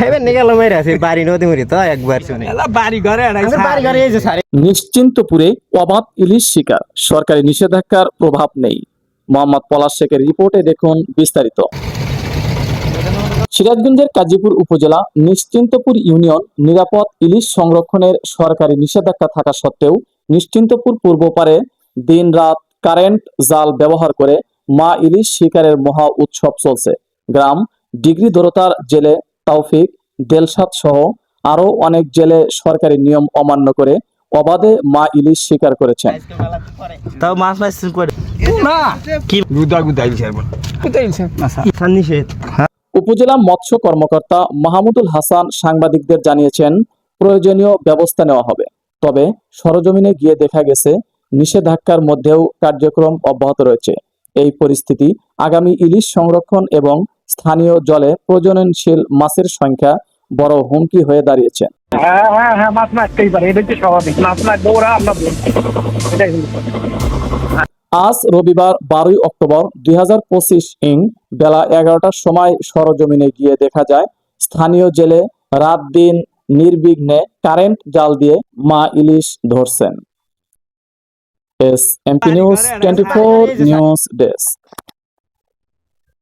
এবার নিয়ে গেল মেরে আছে বাড়ি নদী মরি তো একবার শুনে বাড়ি ঘরে বাড়ি ঘরে এই যে স্যার নিশ্চিন্তপুরে অবাধ ইলিশ শিকার, সরকারি নিষেধাজ্ঞার প্রভাব নেই। মোহাম্মদ পলাশ শেখের রিপোর্টে দেখুন বিস্তারিত। সিরাজগঞ্জের কাজীপুর উপজেলা নিশ্চিন্তপুর ইউনিয়ন নিরাপদ ইলিশ সংরক্ষণের সরকারি নিষেধাজ্ঞা থাকা সত্ত্বেও নিশ্চিন্তপুর পূর্ব পারে দিন-রাত কারেন্ট জাল ব্যবহার করে মা ইলিশ শিকারের মহা উৎসব চলছে। গ্রাম ডিগ্রি দরতার জেলে তাওফিক, দেলশাদ সহ আরো অনেক জেলে সরকারি নিয়ম অমান্য করে অবাধে মা ইলিশ শিকার করেছেন। তাও মাছ মাছ করে না কি গুদা গুদা ইলছে বল গুদা ইলছে না নিষেধ উপজেলা মৎস্য কর্মকর্তা মাহমুদুল হাসান সাংবাদিকদের জানিয়েছেন, প্রয়োজনীয় ব্যবস্থা নেওয়া হবে। তবে সরজমিনে গিয়ে দেখা গেছে নিষেধাজ্ঞার মধ্যেও কার্যক্রম অব্যাহত রয়েছে। এই পরিস্থিতি আগামী ইলিশ সংরক্ষণ এবং স্থানীয় জলে প্রজননশীল মাছের সংখ্যা বড় হুমকি হয়ে দাঁড়িয়েছে। হ্যাঁ হ্যাঁ হ্যাঁ, মাছ মারতেই পারে, এটা হচ্ছে স্বাভাবিক। মাছ মারবো ওরা, আমরা এটাই হলো। আজ রবিবার 12 অক্টোবর 2025 বেলা 11টার সময় সরজমিনে গিয়ে দেখা যায় স্থানীয় জেলে রাত দিন নির্বিঘ্নে কারেন্ট জাল দিয়ে মা ইলিশ ধরছেন। S MP news 24 news desk.